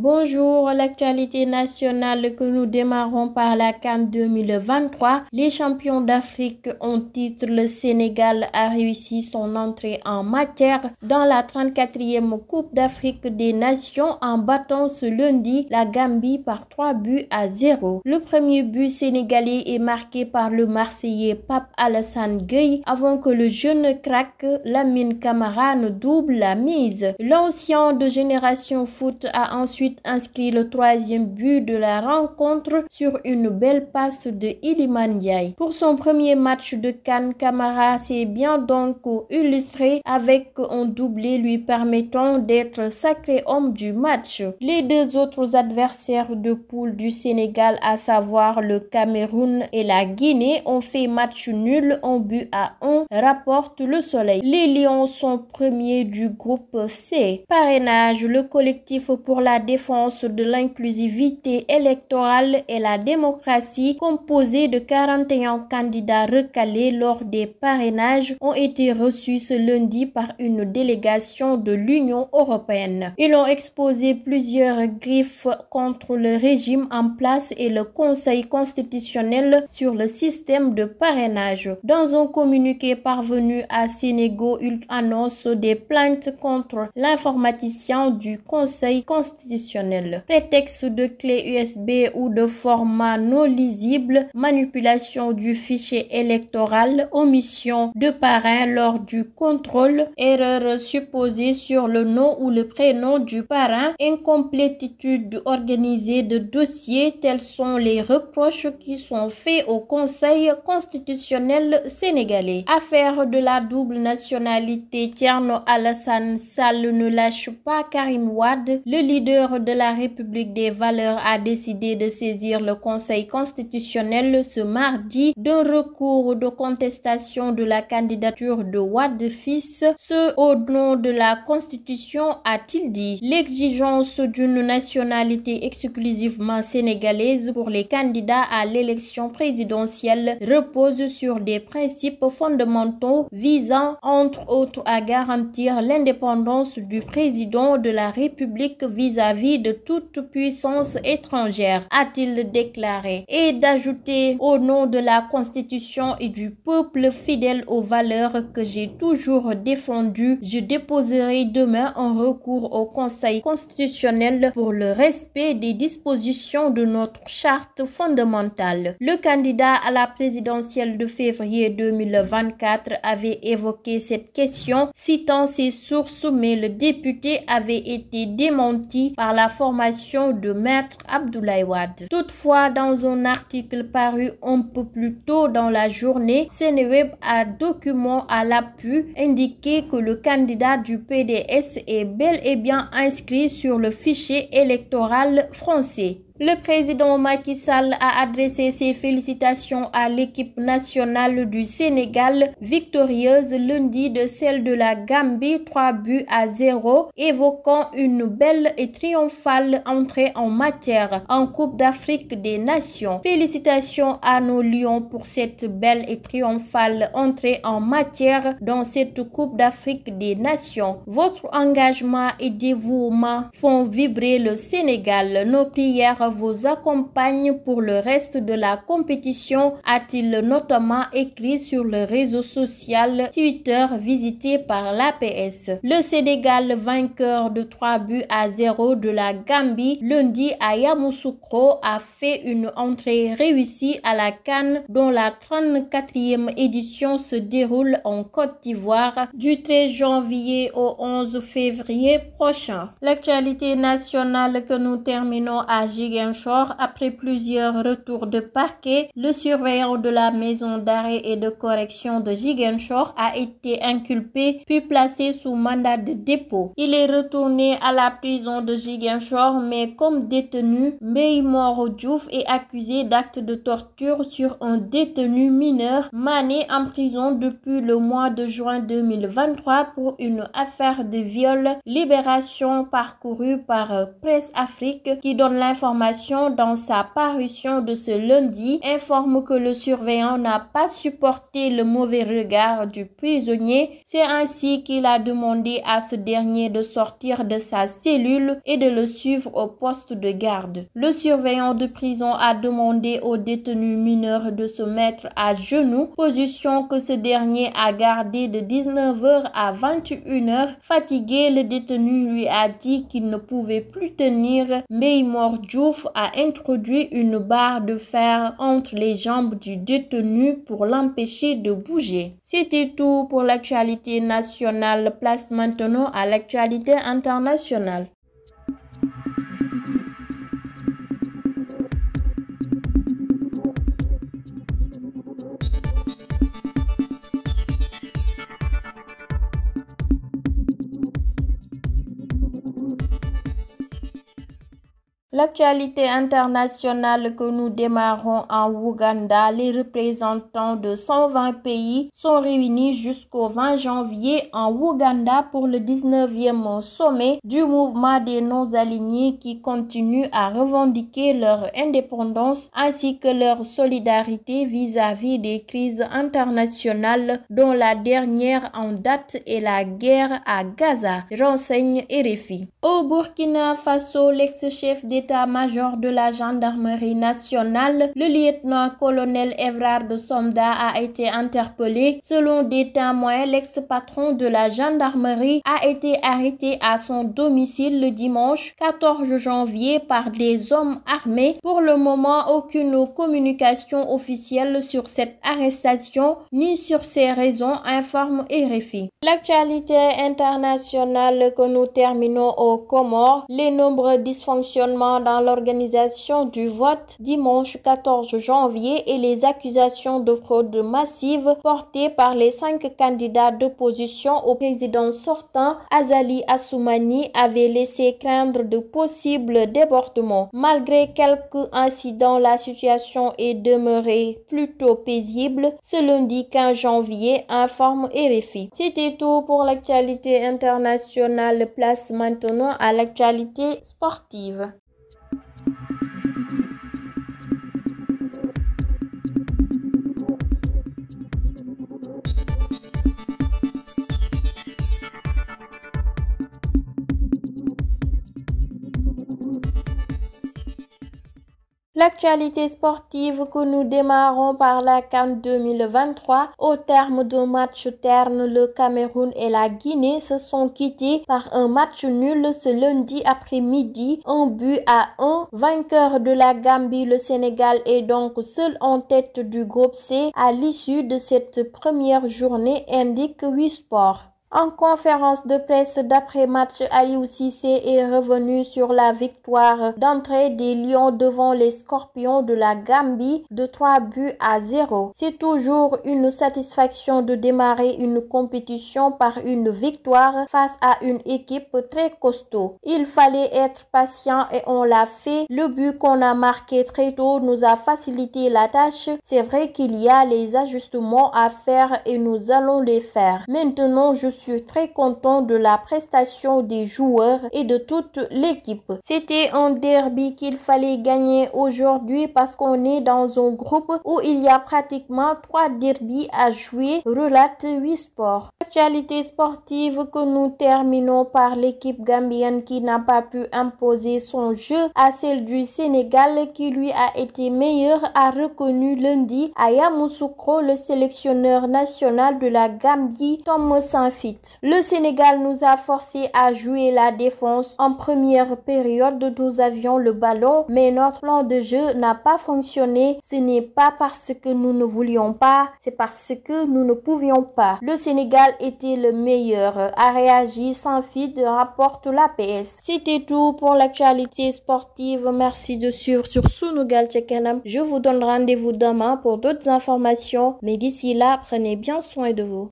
Bonjour, l'actualité nationale que nous démarrons par la CAN 2023. Les champions d'Afrique en titre, le Sénégal a réussi son entrée en matière dans la 34e Coupe d'Afrique des Nations en battant ce lundi la Gambie par 3-0. Le premier but sénégalais est marqué par le Marseillais Pape Alassane Gueye avant que le jeune crack Lamine Camara ne double la mise. L'ancien de Génération Foot a ensuite inscrit le troisième but de la rencontre sur une belle passe de Iliman Ndiaye. Pour son premier match de CAN, Camara s'est bien donc illustré avec un doublé lui permettant d'être sacré homme du match. Les deux autres adversaires de poule du Sénégal, à savoir le Cameroun et la Guinée, ont fait match nul en but à 1, rapporte Le Soleil. Les Lions sont premiers du groupe C. Parrainage, le collectif pour la défense de l'inclusivité électorale et la démocratie, composé de 41 candidats recalés lors des parrainages, ont été reçus ce lundi par une délégation de l'Union européenne. Ils ont exposé plusieurs griefs contre le régime en place et le Conseil constitutionnel sur le système de parrainage. Dans un communiqué parvenu à Sénégal, ils annoncent des plaintes contre l'informaticien du Conseil constitutionnel. Prétexte de clé USB ou de format non lisible, manipulation du fichier électoral, omission de parrain lors du contrôle, erreur supposée sur le nom ou le prénom du parrain, incomplétude organisée de dossiers, tels sont les reproches qui sont faits au Conseil constitutionnel sénégalais. Affaire de la double nationalité, Thierno Alassane Sall ne lâche pas Karim Wade. Le leader de la République des valeurs a décidé de saisir le Conseil constitutionnel ce mardi d'un recours de contestation de la candidature de Wade fils, ce au nom de la Constitution, a-t-il dit. L'exigence d'une nationalité exclusivement sénégalaise pour les candidats à l'élection présidentielle repose sur des principes fondamentaux visant entre autres à garantir l'indépendance du président de la République vis-à-vis de toute puissance étrangère, a-t-il déclaré, et d'ajouter au nom de la Constitution et du peuple fidèle aux valeurs que j'ai toujours défendues, je déposerai demain un recours au Conseil constitutionnel pour le respect des dispositions de notre charte fondamentale. Le candidat à la présidentielle de février 2024 avait évoqué cette question, citant ses sources, mais le député avait été démenti par la formation de Maître Abdoulaye Wade. Toutefois, dans un article paru un peu plus tôt dans la journée, Seneweb a document à l'appui indiqué que le candidat du PDS est bel et bien inscrit sur le fichier électoral français. Le président Macky Sall a adressé ses félicitations à l'équipe nationale du Sénégal, victorieuse lundi de celle de la Gambie 3-0, évoquant une belle et triomphale entrée en matière en Coupe d'Afrique des Nations. Félicitations à nos Lions pour cette belle et triomphale entrée en matière dans cette Coupe d'Afrique des Nations. Votre engagement et dévouement font vibrer le Sénégal. Nos prières vous accompagne pour le reste de la compétition, a-t-il notamment écrit sur le réseau social Twitter visité par l'APS. Le Sénégal, vainqueur de 3-0 de la Gambie lundi à Yamoussoukro, a fait une entrée réussie à la CAN dont la 34e édition se déroule en Côte d'Ivoire du 13 janvier au 11 février prochain. L'actualité nationale que nous terminons à Ziguinchor. Après plusieurs retours de parquet, le surveillant de la maison d'arrêt et de correction de Ziguinchor a été inculpé puis placé sous mandat de dépôt. Il est retourné à la prison de Ziguinchor, mais comme détenu, Mbaye Moro Diouf est accusé d'actes de torture sur un détenu mineur mané en prison depuis le mois de juin 2023 pour une affaire de viol. Libération parcourue par Presse Afrique qui donne l'information Information, dans sa parution de ce lundi, informe que le surveillant n'a pas supporté le mauvais regard du prisonnier. C'est ainsi qu'il a demandé à ce dernier de sortir de sa cellule et de le suivre au poste de garde. Le surveillant de prison a demandé au détenu mineur de se mettre à genoux, position que ce dernier a gardée de 19h à 21h. Fatigué, le détenu lui a dit qu'il ne pouvait plus tenir. Mbaye-Mor Diouf a introduit une barre de fer entre les jambes du détenu pour l'empêcher de bouger. C'était tout pour l'actualité nationale. Place maintenant à l'actualité internationale. L'actualité internationale que nous démarrons en Ouganda, les représentants de 120 pays sont réunis jusqu'au 20 janvier en Ouganda pour le 19e sommet du mouvement des non-alignés qui continue à revendiquer leur indépendance ainsi que leur solidarité vis-à-vis des crises internationales dont la dernière en date est la guerre à Gaza, renseigne RFI. Au Burkina Faso, l'ex-chef d'état-major de la gendarmerie nationale, le lieutenant-colonel Evrard Somda a été interpellé. Selon des témoins, l'ex-patron de la gendarmerie a été arrêté à son domicile le dimanche 14 janvier par des hommes armés. Pour le moment, aucune communication officielle sur cette arrestation ni sur ses raisons, informe RFI. L'actualité internationale que nous terminons aux Comores, les nombreux dysfonctionnements dans l'organisation du vote dimanche 14 janvier et les accusations de fraude massive portées par les 5 candidats d'opposition au président sortant, Azali Assoumani, avaient laissé craindre de possibles débordements. Malgré quelques incidents, la situation est demeurée plutôt paisible ce lundi 15 janvier, informe RFI. C'était tout pour l'actualité internationale. Place maintenant à l'actualité sportive. L'actualité sportive que nous démarrons par la CAN 2023. Au terme d'un match terne, le Cameroun et la Guinée se sont quittés par un match nul ce lundi après-midi, 1-1. Vainqueur de la Gambie, le Sénégal est donc seul en tête du groupe C à l'issue de cette première journée, indique 8 Sports. En conférence de presse d'après-match, Aliou Cissé est revenu sur la victoire d'entrée des Lions devant les Scorpions de la Gambie de 3-0. C'est toujours une satisfaction de démarrer une compétition par une victoire face à une équipe très costaud. Il fallait être patient et on l'a fait. Le but qu'on a marqué très tôt nous a facilité la tâche. C'est vrai qu'il y a les ajustements à faire et nous allons les faire. Maintenant, je suis très content de la prestation des joueurs et de toute l'équipe. C'était un derby qu'il fallait gagner aujourd'hui parce qu'on est dans un groupe où il y a pratiquement 3 derbys à jouer, relate 8 Sports. Actualité sportive que nous terminons par l'équipe gambienne qui n'a pas pu imposer son jeu à celle du Sénégal qui lui a été meilleure, a reconnu lundi à Yamoussoukro le sélectionneur national de la Gambie, Tom Saintfiet. Le Sénégal nous a forcé à jouer la défense. En première période, nous avions le ballon, mais notre plan de jeu n'a pas fonctionné. Ce n'est pas parce que nous ne voulions pas, c'est parce que nous ne pouvions pas. Le Sénégal était le meilleur, a réagi Saintfiet, rapporte l'APS. C'était tout pour l'actualité sportive. Merci de suivre sur Sunugal ca Kanam. Je vous donne rendez-vous demain pour d'autres informations, mais d'ici là, prenez bien soin de vous.